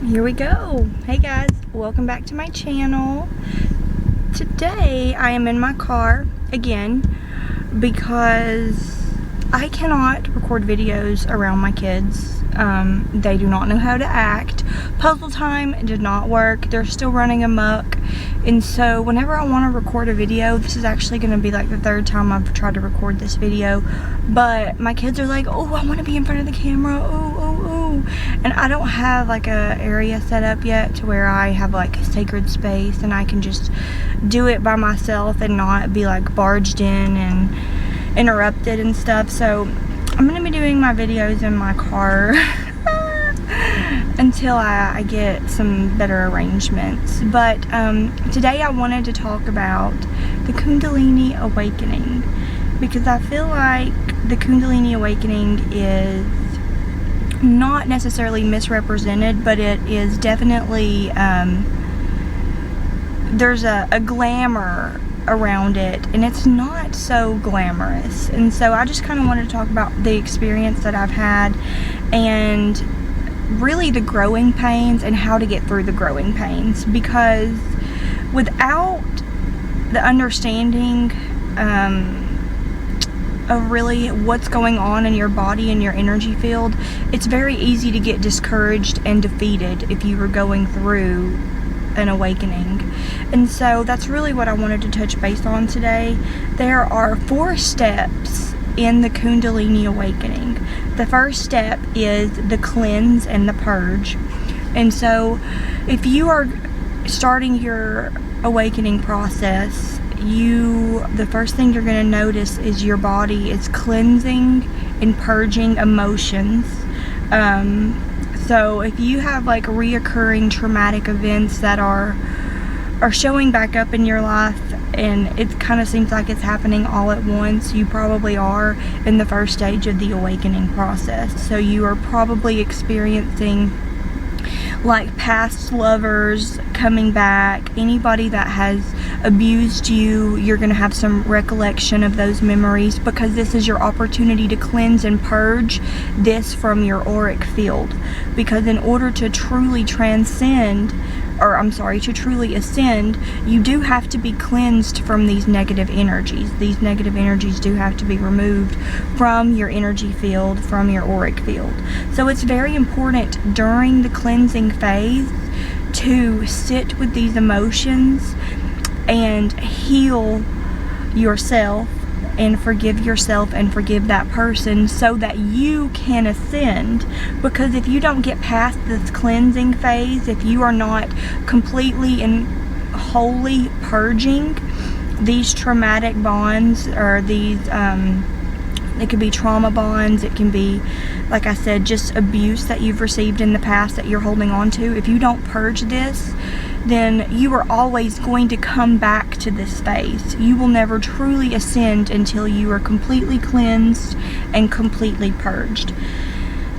Here we go. Hey guys, welcome back to my channel. Today I am in my car again because I cannot record videos around my kids. They do not know how to act. Puzzle time did not work. They're still running amok. And so whenever I want to record a video, this is actually going to be like the third time I've tried to record this video, but my kids are like, oh, I want to be in front of the camera, oh. And I don't have like a area set up yet to where I have like a sacred space and I can just do it by myself and not be like barged in and interrupted and stuff. So I'm going to be doing my videos in my car until I get some better arrangements. But today I wanted to talk about the Kundalini Awakening, because I feel like the Kundalini Awakening is not necessarily misrepresented, but it is definitely, there's a glamour around it, and it's not so glamorous. And so I just kind of wanted to talk about the experience that I've had and really the growing pains and how to get through the growing pains, because without the understanding of really what's going on in your body and your energy field, it's very easy to get discouraged and defeated if you were going through an awakening. And so that's really what I wanted to touch base on today. There are 4 steps in the Kundalini Awakening. The first step is the cleanse and the purge. And so if you are starting your awakening process, the first thing you're going to notice is your body is cleansing and purging emotions. So if you have like reoccurring traumatic events that are showing back up in your life, and it kind of seems like it's happening all at once, you probably are in the first stage of the awakening process. So you are probably experiencing like past lovers coming back. Anybody that has abused you, you're going to have some recollection of those memories, because this is your opportunity to cleanse and purge this from your auric field. Because in order to truly to truly ascend, you do have to be cleansed from these negative energies. These negative energies do have to be removed from your energy field, from your auric field. So it's very important during the cleansing phase to sit with these emotions and heal yourself and forgive yourself and forgive that person, so that you can ascend. Because if you don't get past this cleansing phase, if you are not completely and wholly purging these traumatic bonds, or these it could be trauma bonds, it can be, like I said, just abuse that you've received in the past that you're holding on to. If you don't purge this, then you are always going to come back to this phase. You will never truly ascend until you are completely cleansed and completely purged.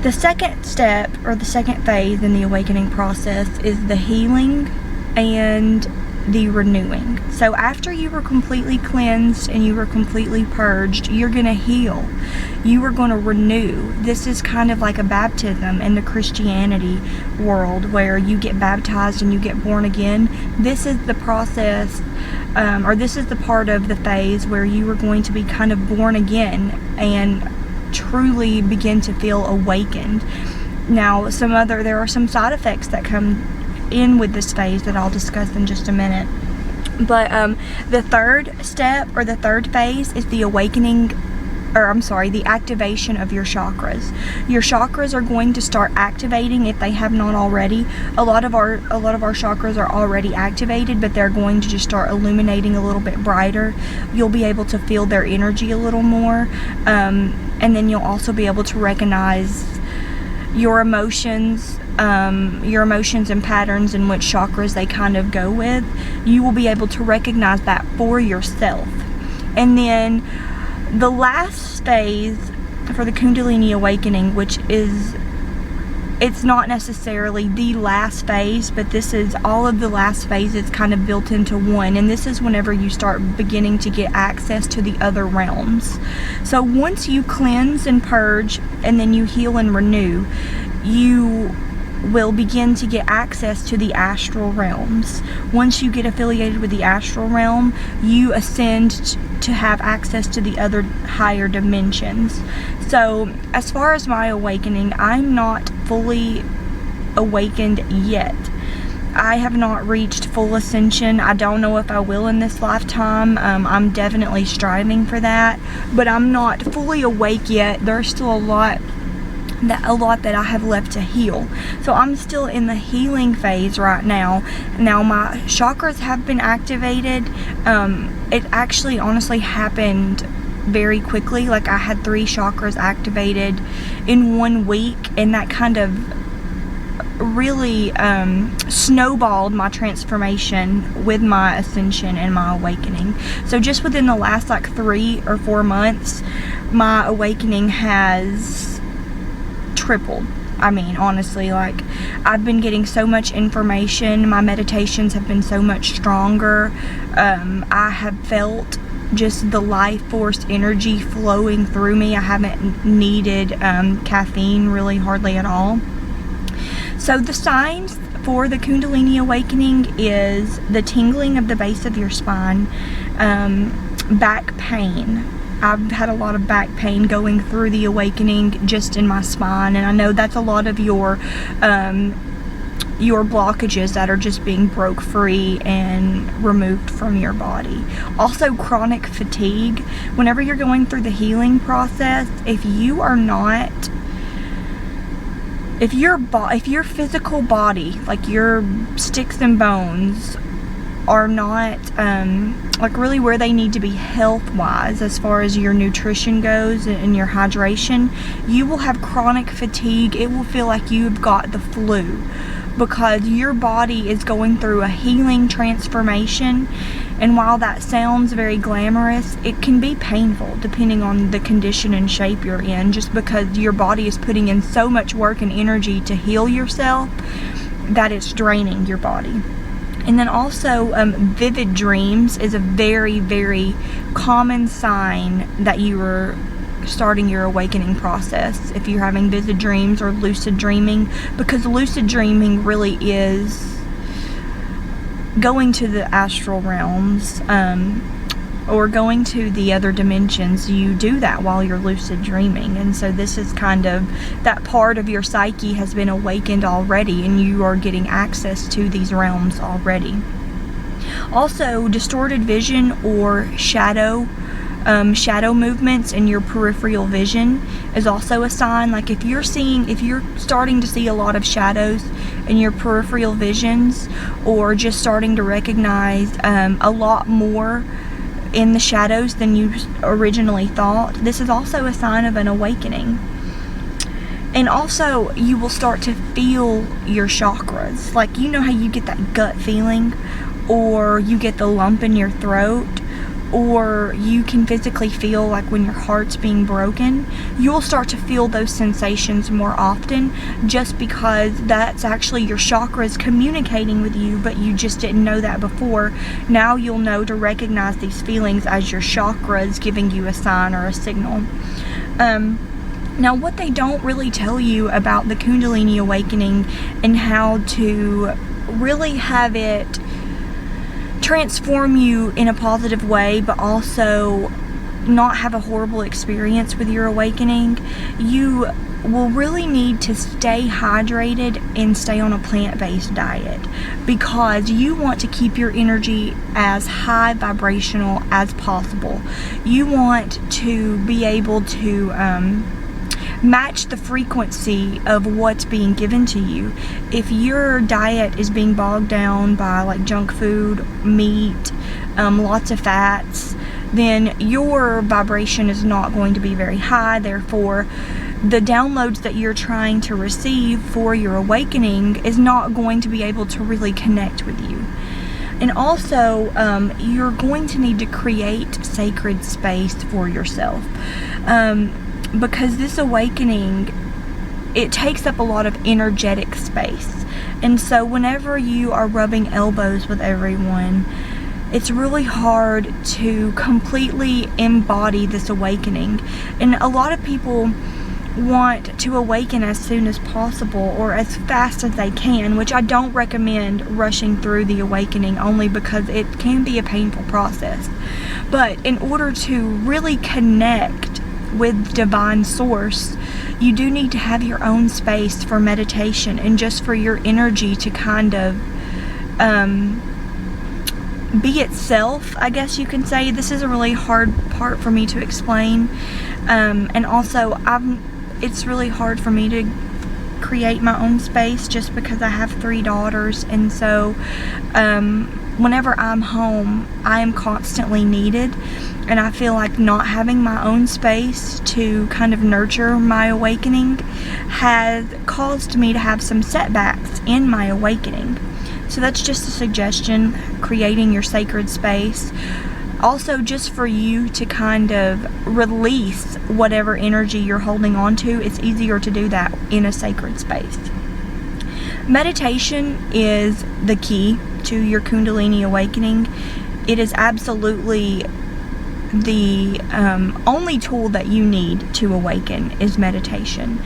The second step, or the second phase in the awakening process, is the healing and the renewing. So after you were completely cleansed and you were completely purged, you're going to heal. You are going to renew. This is kind of like a baptism in the Christianity world, where you get baptized and you get born again. This is the process, or this is the part of the phase where you are going to be kind of born again and truly begin to feel awakened. Now, there are some side effects that come in with this phase that I'll discuss in just a minute. But the third step, or the third phase, is the the activation of your chakras. Your chakras are going to start activating if they have not already. A lot of our chakras are already activated, but they're going to just start illuminating a little bit brighter. You'll be able to feel their energy a little more, and then you'll also be able to recognize your emotions and patterns and which chakras they kind of go with. You will be able to recognize that for yourself. And then the last phase for the Kundalini Awakening, which is, it's not necessarily the last phase, but this is all of the last phases kind of built into one, and this is whenever you start beginning to get access to the other realms. So once you cleanse and purge, and then you heal and renew, you will begin to get access to the astral realms. Once you get affiliated with the astral realm, you ascend to have access to the other higher dimensions. So as far as my awakening, I'm not fully awakened yet. I have not reached full ascension. I don't know if I will in this lifetime. I'm definitely striving for that, but I'm not fully awake yet. There's still a lot that I have left to heal. So I'm still in the healing phase right now. Now my chakras have been activated. It actually honestly happened very quickly. Like, I had 3 chakras activated in 1 week, and that kind of really snowballed my transformation with my ascension and my awakening. So just within the last like 3 or 4 months, my awakening has tripled. I mean, honestly, like, I've been getting so much information. My meditations have been so much stronger. I have felt just the life force energy flowing through me. I haven't needed caffeine really hardly at all. So the signs for the Kundalini Awakening is the tingling of the base of your spine, back pain. I've had a lot of back pain going through the awakening just in my spine, and I know that's a lot of your blockages that are just being broke free and removed from your body. Also, chronic fatigue. Whenever you're going through the healing process, if your physical body, like your sticks and bones, are not like really where they need to be health-wise as far as your nutrition goes and your hydration, you will have chronic fatigue. It will feel like you've got the flu, because your body is going through a healing transformation. And while that sounds very glamorous, it can be painful depending on the condition and shape you're in, just because your body is putting in so much work and energy to heal yourself that it's draining your body. And then also, vivid dreams is a very, very common sign that you are starting your awakening process. If you're having vivid dreams or lucid dreaming, because lucid dreaming really is going to the astral realms, or going to the other dimensions. You do that while you're lucid dreaming, and so this is kind of that part of your psyche has been awakened already, and you are getting access to these realms already. Also, distorted vision or shadow movements in your peripheral vision is also a sign. Like, if you're starting to see a lot of shadows in your peripheral visions, or just starting to recognize a lot more in the shadows than you originally thought, this is also a sign of an awakening. And also, you will start to feel your chakras. Like, you know how you get that gut feeling, or you get the lump in your throat, or you can physically feel like when your heart's being broken. You'll start to feel those sensations more often, just because that's actually your chakras communicating with you, but you just didn't know that before. Now you'll know to recognize these feelings as your chakras giving you a sign or a signal. Now, what they don't really tell you about the Kundalini Awakening and how to really have it transform you in a positive way, but also not have a horrible experience with your awakening, you will really need to stay hydrated and stay on a plant-based diet, because you want to keep your energy as high vibrational as possible. You want to be able to match the frequency of what's being given to you. If your diet is being bogged down by like junk food, meat, lots of fats, then your vibration is not going to be very high. Therefore, the downloads that you're trying to receive for your awakening is not going to be able to really connect with you. And also, you're going to need to create sacred space for yourself. Because this awakening, it takes up a lot of energetic space. And so whenever you are rubbing elbows with everyone, it's really hard to completely embody this awakening. And a lot of people want to awaken as soon as possible or as fast as they can, which I don't recommend rushing through the awakening, only because it can be a painful process. But in order to really connect with divine source, you do need to have your own space for meditation and just for your energy to kind of be itself, I guess you can say. This is a really hard part for me to explain, and also it's really hard for me to create my own space just because I have 3 daughters, and so whenever I'm home, I am constantly needed, and I feel like not having my own space to kind of nurture my awakening has caused me to have some setbacks in my awakening. So that's just a suggestion, creating your sacred space. Also, just for you to kind of release whatever energy you're holding on to, it's easier to do that in a sacred space. Meditation is the key to your Kundalini awakening. It is absolutely the only tool that you need to awaken is meditation.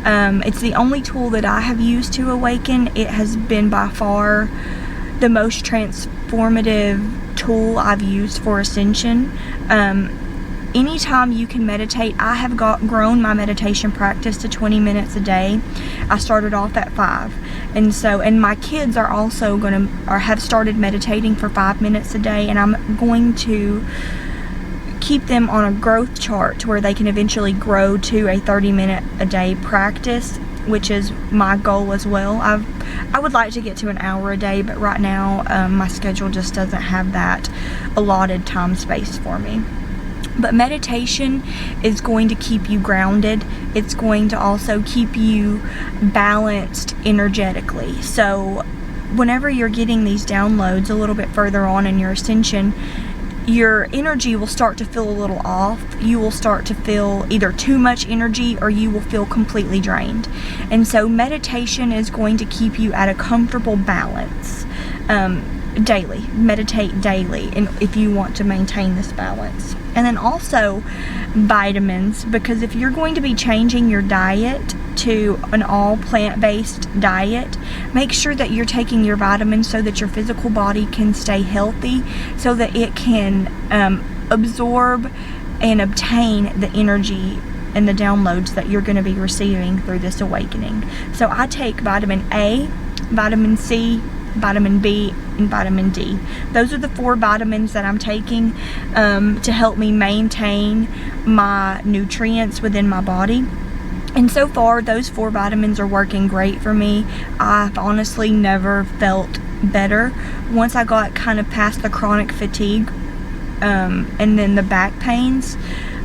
It's the only tool that I have used to awaken. It has been by far the most transformative tool I've used for ascension. Anytime you can meditate, I have grown my meditation practice to 20 minutes a day. I started off at 5, and my kids are also have started meditating for 5 minutes a day, and I'm going to keep them on a growth chart to where they can eventually grow to a 30-minute a day practice, which is my goal as well. I would like to get to an hour a day, but right now my schedule just doesn't have that allotted time space for me. But meditation is going to keep you grounded. It's going to also keep you balanced energetically. So whenever you're getting these downloads a little bit further on in your ascension, your energy will start to feel a little off. You will start to feel either too much energy or you will feel completely drained. And so meditation is going to keep you at a comfortable balance daily. Meditate daily, and if you want to maintain this balance. And then also vitamins, because if you're going to be changing your diet to an all plant-based diet, make sure that you're taking your vitamins so that your physical body can stay healthy, so that it can absorb and obtain the energy and the downloads that you're going to be receiving through this awakening. So I take vitamin A, vitamin C, vitamin B, and vitamin D. Those are the 4 vitamins that I'm taking to help me maintain my nutrients within my body. And so far, those 4 vitamins are working great for me. I've honestly never felt better. Once I got kind of past the chronic fatigue and then the back pains,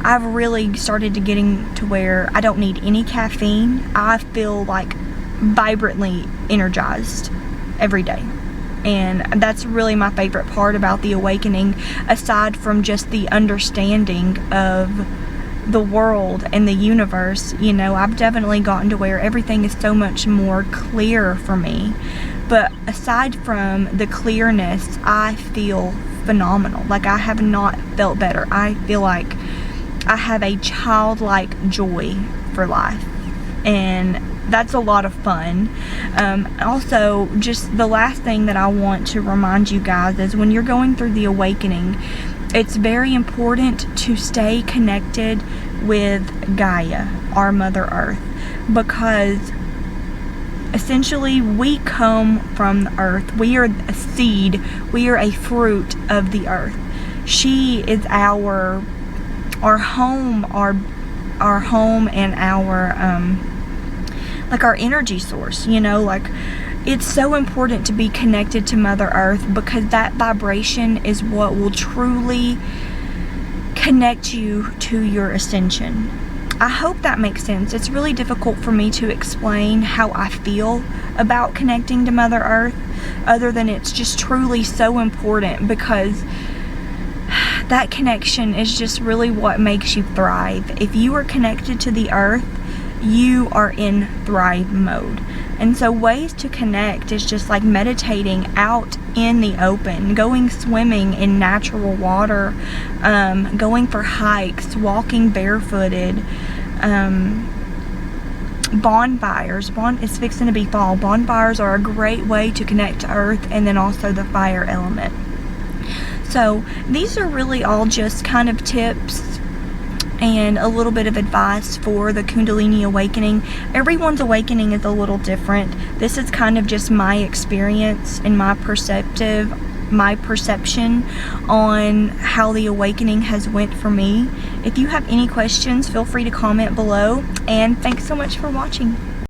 I've really started to getting to where I don't need any caffeine. I feel like vibrantly energized every day. And that's really my favorite part about the awakening, aside from just the understanding of the world and the universe. You know, I've definitely gotten to where everything is so much more clear for me. But aside from the clearness, I feel phenomenal. Like, I have not felt better. I feel like I have a childlike joy for life, and that's a lot of fun. Also, just the last thing that I want to remind you guys is, when you're going through the awakening, it's very important to stay connected with Gaia, our Mother Earth, because essentially we come from the earth. We are a seed. We are a fruit of the earth. She is our home, our home, and our like our energy source. You know, like, it's so important to be connected to Mother Earth, because that vibration is what will truly connect you to your ascension. I hope that makes sense. It's really difficult for me to explain how I feel about connecting to Mother Earth, other than it's just truly so important, because that connection is just really what makes you thrive. If you are connected to the earth, you are in thrive mode. And so ways to connect is just like meditating out in the open, going swimming in natural water, going for hikes, walking barefooted, bonfires. It's fixing to be fall. Bonfires are a great way to connect to earth, and then also the fire element. So these are really all just kind of tips and a little bit of advice for the Kundalini Awakening. Everyone's awakening is a little different. This is kind of just my experience and my perception on how the awakening has went for me. If you have any questions, feel free to comment below, and thanks so much for watching.